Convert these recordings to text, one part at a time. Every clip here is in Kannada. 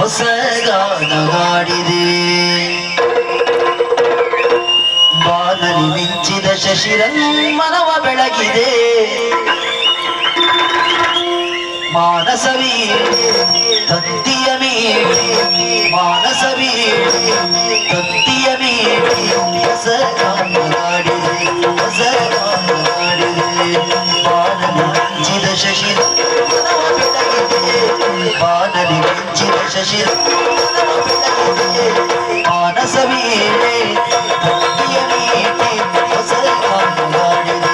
ಹೊಸಗಾನ ಹಾಡಿದೆ. ಬಾನಲಿ ಮಿಂಚಿದ ಶಶಿರಮ್ಮನವ ಬೆಳಗಿದೆ. ಮಾನಸವೀ ತಂತಿಯ ಮೀಟಿ ಮಾನಸವೀ ತಂತಿಯ ಮೀಟಿ ಹೊಸಗಾನ ಹಾಡಿದೆ. ಹೊಸಗಾನ ಹಾಡಿದೆ. ಬಾನಲಿ ಮಿಂಚಿದ ಶಶಿರಮ್ಮನವ ಬೆಳಗಿದೆ. ಬಾನಲಿ ಮಿಂಚಿದ ಶಶಿರಮ್ಮನವ ಬೆಳಗಿದೆ. ಮಾನಸವೀ ತಂತಿಯ ಮೀಟಿ ಹೊಸಗಾನ ಹಾಡಿದೆ.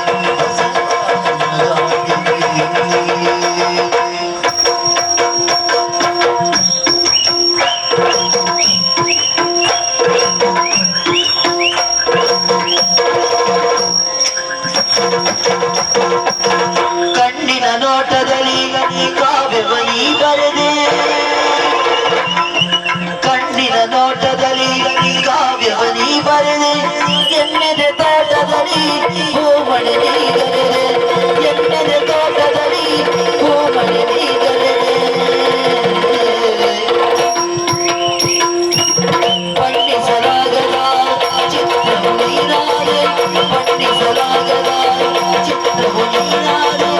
ಕಣ್ಣಿನ ನೋಟದಲ್ಲಿ ಕಾವ್ಯವನಿ ಬರೆದೆ. ಕಣ್ಣಿನ ನೋಟದಲ್ಲಿ ಕಾವ್ಯವನಿ ಬರೆದೆ. ಎನ್ನೆದೆ ತೋಟದಲ್ಲಿ ಹೂಮಳೆ ನೀಗರೆದೆ. ಎನ್ನೆದೆ ತೋಟದಲ್ಲಿ ಹೂಮಳೆ ನೀಗರೆದೆ. ಬಣ್ಣಿಸಲಾಗದ ಚಿತ್ರವು ನೀನಾದೆ. ಬಣ್ಣಿಸಲಾಗದ ಚಿತ್ರವು ನೀನಾದೆ.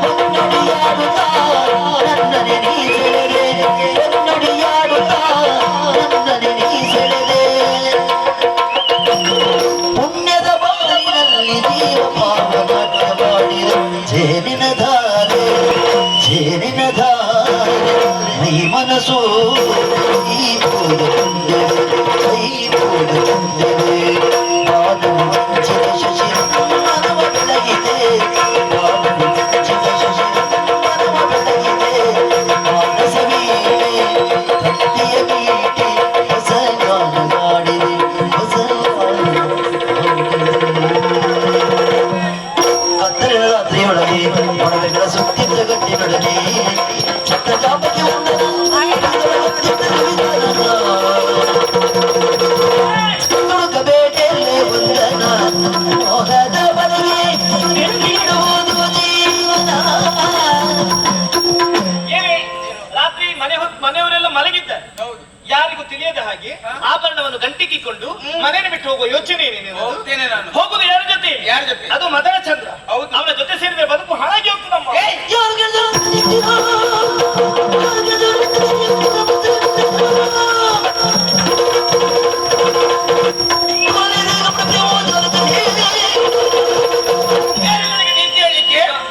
ಹೊನ್ನಡಿಯಾಡುತ್ತಾ ನನ್ನನೆ ನೀ ಸೆಳೆದೆ. ಹೊನ್ನಡಿಯಾಡುತ್ತಾ ನನ್ನನೆ ನೀ ಸೆಳೆದೆ. ಪುಣ್ಯದ ಬಾಳಿನಲ್ಲಿ ಜೀವ ಪಾವನಾಟ್ಯ ಮಾಡಿದ ಜೇನಿನ ಧಾರೆ. ಜೇನಿನ ಧಾರೆ ಮೈ ಮನಸ್ಸು ಈ ಪೂಜ ಕೈ ಪೂಜ ಬಾನು ಮಿಂಚಿದ ಶಶಿರಮ್ಮನವ ಬೆಳಗಿದೆ. ಬಾನು ಮಿಂಚಿದ ಶಶಿರಮ್ಮನವ ಬೆಳಗಿದೆ. ಮಾನಸವೀ ತಂತಿಯ ಮೀಟಿ ಹೊಸಗಾನ ಹಾಡಿದೆ. ಹೊಸಗಾನ ಕತ್ತಲಿನ ರಾತ್ರಿಯೊಳಗೆ ಮರಗಳ ಸುತ್ತಿದ್ದ ಗಟ್ಟಿನೊಡನೆ ಚಟ್ಟ ಜಾಪಕ್ಕೆ ಬೇಟೆಯಲ್ಲೇ ಬಂದನ ಮೋಹದ ಬಲೆಗೆ ನೀಡುವುದು ಜೀವನ. ರಾತ್ರಿ ಮನೆಯವರೆಲ್ಲ ಮಲಗಿದ್ದ ಯಾರಿಗೂ ತಿಳಿಯದ ಹಾಗೆ ಆಭರಣವನ್ನು ಗಂಟಿಕ್ಕಿಕೊಂಡು ಮನೆಯನ್ನು ಬಿಟ್ಟು ಹೋಗುವ ಯೋಚನೆ ಹೋಗ್ತೇನೆ ನಾನು. ಹೋಗುದು ಯಾರ ಜೊತೆ? ಯಾರ ಜೊತೆ? ಅದು ಮದನ ಚಂದ್ರ. ಅವನ ಜೊತೆ ಸೇರಿದ್ರೆ ಬದುಕು ಹಾಳಾಗಿ ಹೋಗ್ತದಮ್ಮ.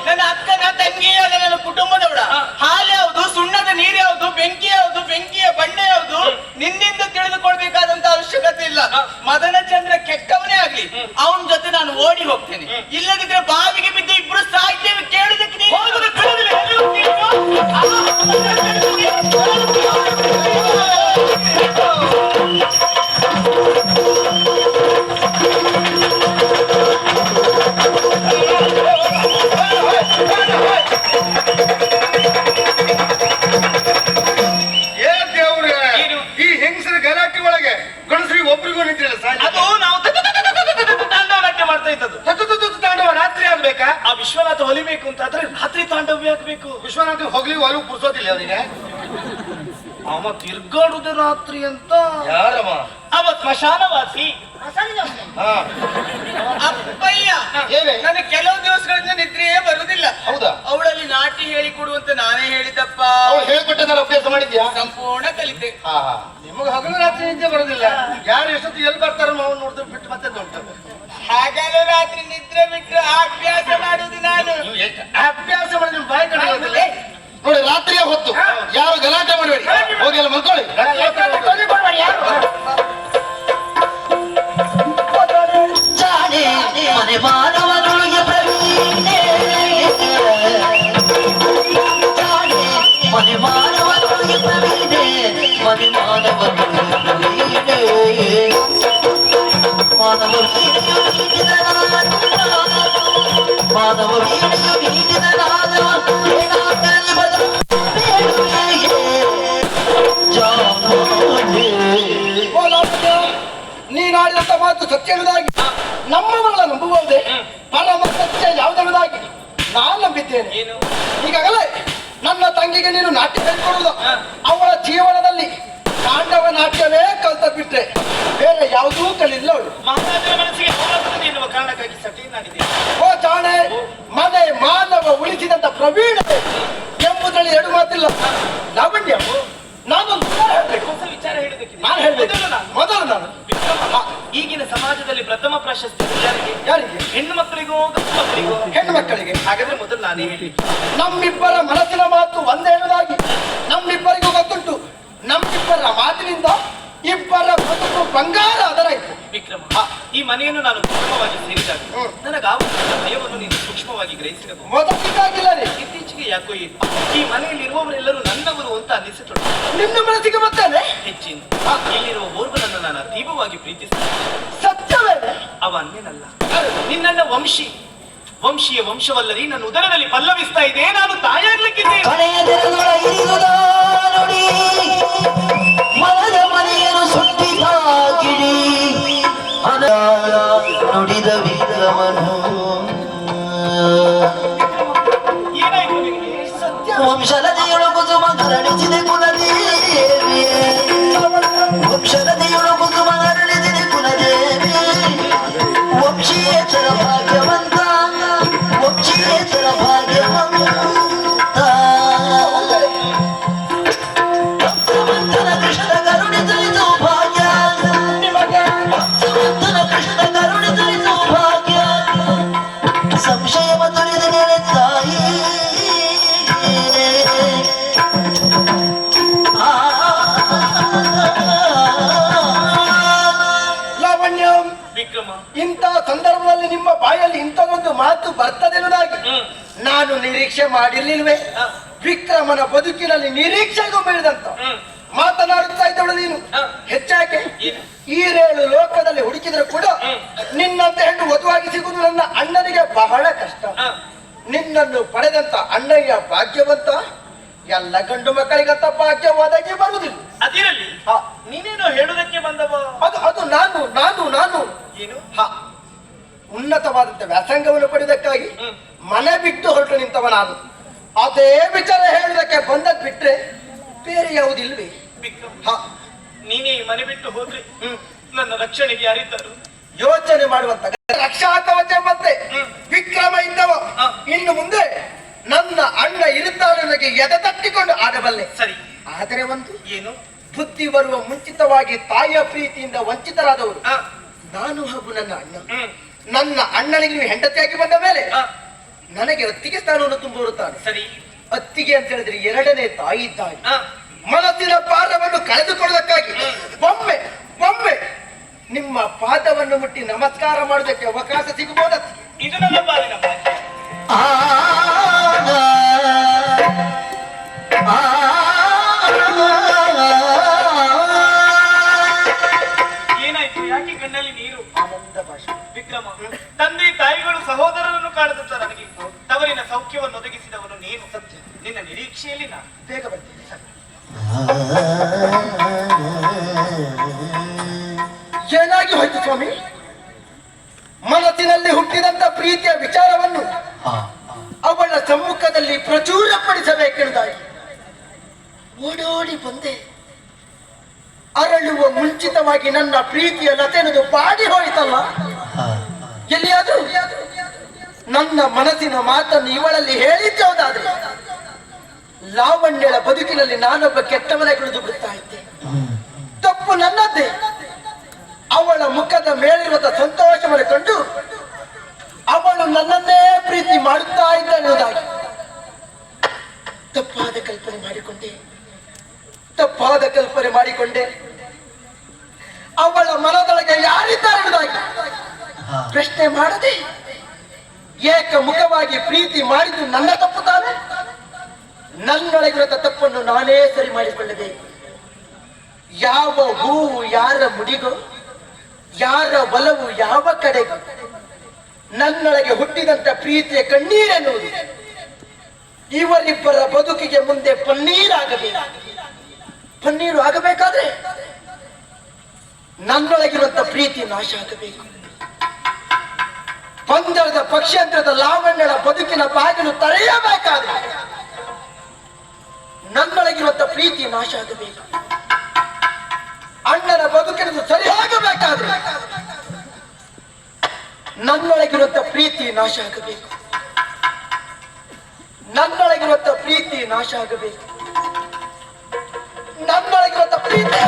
ನನ್ನ ಅಕ್ಕನ ತಂಗಿ ನನ್ನ ಕುಟುಂಬದವಳ ಹಾಲು ಯಾವುದು, ಸುಣ್ಣದ ನೀರು ಯಾವುದು, ಬೆಂಕಿ ಯಾವುದು, ಬೆಂಕಿಯ ಬಣ್ಣ ಯಾವುದು ನಿನ್ನಿಂದ ತಿಳಿದುಕೊಳ್ಬೇಕಾದಂತ ಅವಶ್ಯಕತೆ ಇಲ್ಲ. ಮದನ ಚಂದ್ರ ಕೆಟ್ಟವನೇ ಆಗ್ಲಿ ಅವನ ಜೊತೆ ನಾನು ಓಡಿ ಹೋಗ್ತೇನೆ. ಇಲ್ಲದಿದ್ರೆ ಬಾವಿಗೆ ಬಿದ್ದು ಇಬ್ರು ಸಾಯ್ತೇವೆ. ಕೇಳಿದಕ್ಕೆ ನೀನು ಈ ಹೆಂಗಸರ ಗಲಾಟೆ ಒಳಗೆ ಗಣಸರಿಗೆ ಒಬ್ರಿಗೂ ನಿಂತಿರಲ್ಲ. ಅದು ನಾವು ತಾಂಡವನಾಟ್ಯ ಮಾಡ್ತಾ ಇದ್ದದ್ದು. ತಾಂಡವ ರಾತ್ರಿ ಆಗ್ಬೇಕಾ? ಆ ವಿಶ್ವನಾಥ ಹೊಲಿಬೇಕು ಅಂತ ಆದ್ರೆ ರಾತ್ರಿ ತಾಂಡವ್ಯ ಆಗ್ಬೇಕು. ವಿಶ್ವನಾಥ ಹೋಗ್ಲಿ ಒಲವು ಪುರ್ಸೋದಿಲ್ಲ ಅವನಿಗೆ. ಅವ ತಿರ್ಗಾಡುದು ರಾತ್ರಿ ಅಂತ. ಯಾರಮ್ಮ ಅವ ಸ್ಮಶಾನವಾಸಿ. ಅಪ್ಪಯ್ಯ ಏನೇ? ನನಗೆ ಕೆಲವು ದಿವಸಗಳಿಂದ ನಿದ್ರೆಯೇ ಬರುವುದಿಲ್ಲ. ಹೌದಾ? ಅವಳಲ್ಲಿ ನಾಟಿ ಹೇಳಿಕೊಡುವಂತ ನಾನೇ ಹೇಳಿದಪ್ಪ. ಅವಳು ಹೇಳ್ಕೊಟ್ಟದಾರ ಅಭ್ಯಾಸ ಮಾಡಿದ್ಯಾ? ಸಂಪೂರ್ಣ ಕಲಿತೆ. ನಿಮಗೆ ಹಗಲು ರಾತ್ರಿ ನಿದ್ದೆ ಬರೋದಿಲ್ಲ. ಯಾರು ಎಷ್ಟೊತ್ತು ಎಲ್ಲಿ ಬರ್ತಾರೋ ನಾವು ನೋಡಿದ್ರೆ ಬಿಟ್ಟು ಮತ್ತೆ ನೋಡ್ತೇವೆ. ಹಗಲು ರಾತ್ರಿ ನಿದ್ರೆ ಬಿಟ್ಟು ಅಭ್ಯಾಸ ಮಾಡುವುದು ನಾನು. ಅಭ್ಯಾಸ ಮಾಡಿ ನಿಮ್ ಬಾಯಿ ಕಡೆ ಹೋಗೋದಿಲ್ಲ. ನೋಡಿ ರಾತ್ರಿಯ ಹೊತ್ತು ಯಾರು ಗಲಾಟೆ ಮಾಡಬೇಡಿ. ಹೋಗಿ ಎಲ್ಲ ಮಲ್ಕೊಳ್ಳಿ. ಮನೆ ಮಾನವನೊಳಗೆ ಪ್ರವೀಣೆ. ಮನೆ ಮಾನವನೊಳಗೆ ಪ್ರವೀಣೆ. ಮನೆ ಮಾನವನೊಳಗೆ ಪ್ರವೀಣೆ. ಮಾನವ ವೀಣೆಯು ನೀಡಿದ ಮಾನವ ವೀಣೆಯು ನೀಡಿದ ನಾದವ ಏನಾಗಲಿ ಬದಲು ನೀನಾಡಿದಂತ ಮಾತು ಸತ್ಯ ಎನ್ನುವುದಾಗಿ ನಮ್ಮವಳ ನಂಬುವುದೇ ಪರಮ ಸತ್ಯ ಯಾವುದೆನ್ನುವುದಾಗಿ ನಾನು ನಂಬಿದ್ದೇನೆ. ಈಗಾಗಲೇ ನನ್ನ ತಂಗಿಗೆ ನೀನು ನಾಟ್ಯ ಹೇಳಿಕೊಡುವುದು ಅವಳ ಜೀವನದಲ್ಲಿ ಭರತನಾಟ್ಯವೇ ಕಲ್ತ ಬಿಟ್ರೆ ಬೇರೆ ಯಾವುದೂ ಕಲಿಲ್ಲ ಅವಳು. ಮಹಾರಾಜರ ಮನಸ್ಸಿಗೆ ನೋವಾಗುತ್ತದೆ ಎನ್ನುವ ಕಾರಣಕ್ಕಾಗಿ ಸಟೇನಾಗಿದೆ. ಓ ಜಾಣೆ, ಮನೆ ಮಾನವ ಉಳಿಸಿದಂತ ಪ್ರವೀಣತೆ ಎಂಬುದರಲ್ಲಿ ಎರಡು ಮಾತಿಲ್ಲ. ಲಾವಣ್ಯ, ನಾನೊಂದು ವಿಚಾರ ಹೇಳ್ಬೇಕು. ಹೊಸ ವಿಚಾರ ಹೇಳುವುದಕ್ಕೆ ನಾನು ಹೇಳ್ಬೇಕು. ಮೊದಲು ನಾನು ಈಗಿನ ಸಮಾಜದಲ್ಲಿ ಪ್ರಥಮ ಪ್ರಶಸ್ತಿ ಯಾರಿಗೆ? ಯಾರಿಗೆ? ಹೆಣ್ಣು ಮಕ್ಕಳಿಗೋ ಗಂಡು ಮಕ್ಕಳಿಗೋ? ಹೆಣ್ಣು ಮಕ್ಕಳಿಗೆ. ಹಾಗಾದ್ರೆ ಮೊದಲು ನಾನೇ ಹೇಳಿ. ನಮ್ಮಿಬ್ಬರ ಮನಸ್ಸಿನ ಮಾತು ಒಂದೇ ಹೇಳುವುದಾಗಿ ನಮ್ಮಿಬ್ಬರಿಗೂ ಗೊತ್ತುಂಟು. ನಮ್ಮಿಬ್ಬರ ಮಾತಿನಿಂದ ಇಬ್ಬರ ಬದುಕು ಬಂಗಾರ ಅದರಾಯ್ತು. ವಿಕ್ರಮ, ಈ ಮನೆಯನ್ನು ನಾನು ಸೂಕ್ಷ್ಮವಾಗಿ ಸೇರಿದಾಗ ನನಗಾಗುತ್ತಿದ್ದ ಭಯವನ್ನು ನೀನು ಸೂಕ್ಷ್ಮವಾಗಿ ಗ್ರಹಿಸಬೇಕು. ಮೊದಲಿಗಾಗಿಲ್ಲ ರೀ, ಇತ್ತೀಚೆಗೆ ಯಾಕೋ ಈ ಮನೆಯಲ್ಲಿರುವವರೆಲ್ಲರೂ ನನ್ನವರು ಅಂತ ಅನ್ನಿಸಿತು. ನಿನ್ನ ಮನಸ್ಸಿಗೆ ಬರ್ತೇನೆ. ಹೆಚ್ಚಿನ ಇಲ್ಲಿರುವ ಓರ್ವನನ್ನು ನಾನು ತೀವ್ರವಾಗಿ ಪ್ರೀತಿಸ್ತೇನೆ. ಸತ್ಯವೇ? ಅವ ಅನ್ಯನಲ್ಲ, ನಿನ್ನ ವಂಶೀಯ ವಂಶವಲ್ಲರಿ ನನ್ನ ಉದರದಲ್ಲಿ ಪಲ್ಲವಿಸ್ತಾ ಇದೆ. ನಾನು ತಾಯಾಗ್ಲಿಕ್ಕಿದ್ದೇನೆ. ಮನದ ಮನೆಯನ್ನು ಸುಟ್ಟಿದಾಗಿಡಿ ನುಡಿದ ವಿಕ್ರಮನು ಏನಾಯ್ತು ನಿನಗೆ? ವಂಶಲತೆಯೊಳು ಕುಸುಮ ಹರಡಿಸಿದೆ ಕುಲದೇವಿ, ವಂಶಲತೆಯೊಳು ಕುಸುಮ ಹರಡಿಸಿದೆ ಕುಲದೇವಿ, ವಂಶೀಯೇತರ ಭಾಗ್ಯವಂತ, ವಂಶೀಯೇತರ ಭಾಗ್ಯವಂತ. ಭಕ್ತವಂತನ ಕೃಷ್ಣ ಕರುಣಿಸಲಿ ಸೌಭಾಗ್ಯ, ಭಕ್ತವಂತನ ಕೃಷ್ಣ ಕರುಣಿಸಲಿ ಸೌಭಾಗ್ಯ. ಸಂಶಯವ ತೊರೆದ ನೆಲೆ ತಾಯಿ, ಲಾವಣ್ಯ, ವಿಕ್ರಮ, ಇಂಥ ಸಂದರ್ಭದಲ್ಲಿ ನಿಮ್ಮ ಬಾಯಲ್ಲಿ ಇಂಥದೊಂದು ಮಾತು ಬರ್ತದೆನ್ನುವುದಾಗಿ ನಾನು ನಿರೀಕ್ಷೆ ಮಾಡಿರ್ಲಿಲ್ವೇ? ವಿಕ್ರಮನ ಬದುಕಿನಲ್ಲಿ ನಿರೀಕ್ಷೆಗೂ ಮೀರಿದಂತ ಮಾತನಾಡುತ್ತಾ ಇದ್ದವಳು ನೀನು. ಹೆಚ್ಚಾಕೆ ಈರೇಳು ಲೋಕದಲ್ಲಿ ಹುಡುಕಿದ್ರೆ ಕೂಡ ನಿನ್ನಂತ ಹೆಣ್ಣು ವಧುವಾಗಿ ಸಿಗುವುದು ನನ್ನ ಅಣ್ಣನಿಗೆ ಬಹಳ ಕಷ್ಟ. ನಿನ್ನನ್ನು ಪಡೆದಂತ ಅಣ್ಣಯ್ಯ ಭಾಗ್ಯವಂತ. ಎಲ್ಲ ಗಂಡು ಮಕ್ಕಳಿಗಂತ ಭಾಗ್ಯ ಒದಗಿ ಬರುವುದಿಲ್ಲ. ಅದಿರಲಿ, ನೀನೇನೋ ಹೇಳುವುದಕ್ಕೆ ಬಂದವ? ಅದು ಅದು ನಾನು ನಾನು ನಾನು ಏನು? ಉನ್ನತವಾದಂತ ವ್ಯಾಸಂಗವನ್ನು ಪಡೆಯುವುದಕ್ಕಾಗಿ ಮನೆ ಬಿಟ್ಟು ಹೊರಟು ನಿಂತವ ನಾನು. ಅದೇ ವಿಚಾರ ಹೇಳುವುದಕ್ಕೆ ಬಂದದ್ ಬಿಟ್ರೆ ಬೇರೆ ಯಾವುದಿಲ್ವೇ? ವಿಕ್ರಮ, ನೀನೇ ಮನೆ ಬಿಟ್ಟು ಹೋದ್ರೆ ನನ್ನ ರಕ್ಷಣೆಗೆ ಯಾರಿದ್ದರು? ಯೋಚನೆ ಮಾಡುವಂತ ರಕ್ಷಾ ಕವಚ ಮತ್ತೆ ವಿಕ್ರಮ ಇದ್ದವ. ಇನ್ನು ಮುಂದೆ ನನ್ನ ಅಣ್ಣ ಇರುತ್ತಾನೆ ನನಗೆ ಎದೆ ತಟ್ಟಿಕೊಂಡು ಆಡಬಲ್ಲೆ. ಸರಿ, ಆದರೆ ಒಂದು ಏನು? ಬುದ್ಧಿ ಬರುವ ಮುಂಚಿತವಾಗಿ ತಾಯಿಯ ಪ್ರೀತಿಯಿಂದ ವಂಚಿತರಾದವರು ನಾನು ಹಾಗೂ ನನ್ನ ಅಣ್ಣ. ನನ್ನ ಅಣ್ಣನಿಗೆ ನೀವು ಹೆಂಡತಿಯಾಗಿ ಬಂದ ಮೇಲೆ ನನಗೆ ಅತ್ತಿಗೆ ಸ್ಥಾನವನ್ನು ತುಂಬುತ್ತಾನೆ. ಸರಿ, ಅತ್ತಿಗೆ ಅಂತ ಹೇಳಿದ್ರೆ ಎರಡನೇ ತಾಯಿ ಇದ್ದಾಗಿ ಮನಸ್ಸಿನ ಪಾದವನ್ನು ಕಳೆದುಕೊಳ್ಳುವುದಕ್ಕಾಗಿ ಒಮ್ಮೆ ಒಮ್ಮೆ ನಿಮ್ಮ ಪಾದವನ್ನು ಮುಟ್ಟಿ ನಮಸ್ಕಾರ ಮಾಡುವುದಕ್ಕೆ ಅವಕಾಶ ಸಿಗಬಹುದ? ಇದು ನನ್ನ ಪಾಲಿನ ಭಾಗ್ಯ. ಏನಾಯ್ತು? ಯಾಕೆ ಕಣ್ಣಲ್ಲಿ ನೀರು? ಆನಂದ ಭಾಷೆ. ವಿಕ್ರಮ, ತಂದೆ ತಾಯಿಗಳು ಸಹೋದರರನ್ನು ಕಾಣದಂತ ನನಗೆ ತವರಿನ ಸೌಖ್ಯವನ್ನು ಒದಗಿಸಿದವನು ನೀನು. ಸತ್ಯ, ನಿನ್ನ ನಿರೀಕ್ಷೆಯಲ್ಲಿ ನಾನು ಬೇಗ ಬರ್ತೀನಿ. ಏನಾಗಿ ಹೋಯ್ತು ಸ್ವಾಮಿ? ಮನಸ್ಸಿನಲ್ಲಿ ಹುಟ್ಟಿದಂತ ಪ್ರೀತಿಯ ವಿಚಾರವನ್ನು ಅವಳ ಸಮ್ಮುಖದಲ್ಲಿ ಪ್ರಚುರಪಡಿಸಬೇಕೆಂದಾಗಿ ಓಡೋಡಿ ಬಂದೆ. ಅರಳುವ ಮುಂಚಿತವಾಗಿ ನನ್ನ ಪ್ರೀತಿಯ ಲತೆನದು ಬಾಡಿ ಹೋಯಿತಲ್ಲ. ಎಲ್ಲಿಯಾದ್ರೂ ನನ್ನ ಮನಸ್ಸಿನ ಮಾತನ್ನು ಇವಳಲ್ಲಿ ಹೇಳಿದ್ದೋದಾದ್ರೆ ಲಾವಣ್ಯಳ ಬದುಕಿನಲ್ಲಿ ನಾನೊಬ್ಬ ಕೆಟ್ಟವನಾಗಿರುವುದು ಬಿಡ್ತಾ ಇದ್ದೆ. ತಪ್ಪು ನನ್ನದ್ದೇ. ಅವಳ ಮುಖದ ಮೇಲಿರುವ ಸಂತೋಷವನ್ನು ಕಂಡು ಅವಳು ನನ್ನನ್ನೇ ಪ್ರೀತಿ ಮಾಡುತ್ತಾ ಇದ್ದಾನೆಂಬುದಾಗಿ ತಪ್ಪಾದ ಕಲ್ಪನೆ ಮಾಡಿಕೊಂಡೆ. ಅವಳ ಮನದೊಳಗೆ ಯಾರಿದ್ದಾರೆಂಬುದಾಗಿ ಪ್ರಶ್ನೆ ಮಾಡದೆ ಏಕಮುಖವಾಗಿ ಪ್ರೀತಿ ಮಾಡಿದ್ದು ನನ್ನ ತಪ್ಪು ತಾನೆ. ನನ್ನೊಳಗಿರುವ ತಪ್ಪನ್ನು ನಾನೇ ಸರಿ ಮಾಡಿಕೊಳ್ಳಬೇಕು. ಯಾವ ಹೂವು ಯಾರ ಮುಡಿಗೋ, ಯಾರ ಬಲವು ಯಾವ ಕಡೆಗೂ ನನ್ನೊಳಗೆ ಹುಟ್ಟಿದಂತ ಪ್ರೀತಿಯ ಕಣ್ಣೀರೆನ್ನುವುದು ಇವರಿಬ್ಬರ ಬದುಕಿಗೆ ಮುಂದೆ ಪನ್ನೀರು ಆಗಬೇಕಾದ್ರೆ ನನ್ನೊಳಗಿರುವಂತ ಪ್ರೀತಿ ನಾಶ ಆಗಬೇಕು. ಪಂದರದ ಪಕ್ಷಾಂತರದ ಲಾವಣ್ಯಳ ಬದುಕಿನ ಬಾಗಿಲು ತೆರೆಯಬೇಕಾದ್ರೆ ನನ್ನೊಳಗಿರುವಂತ ಪ್ರೀತಿ ನಾಶ ಆಗಬೇಕು. ಅಣ್ಣನ ಬದುಕಿನದು ಸರಿ ಆಗಬೇಕಾದ್ರೆ ನನ್ನೊಳಗಿರುವಂತ ಪ್ರೀತಿ ನಾಶ ಆಗಬೇಕು. ನನ್ನೊಳಗಿರುವಂತ ಪ್ರೀತಿ ನಾಶ ಆಗಬೇಕು. ನನ್ನೊಳಗಿರುವಂತ ಪ್ರೀತಿ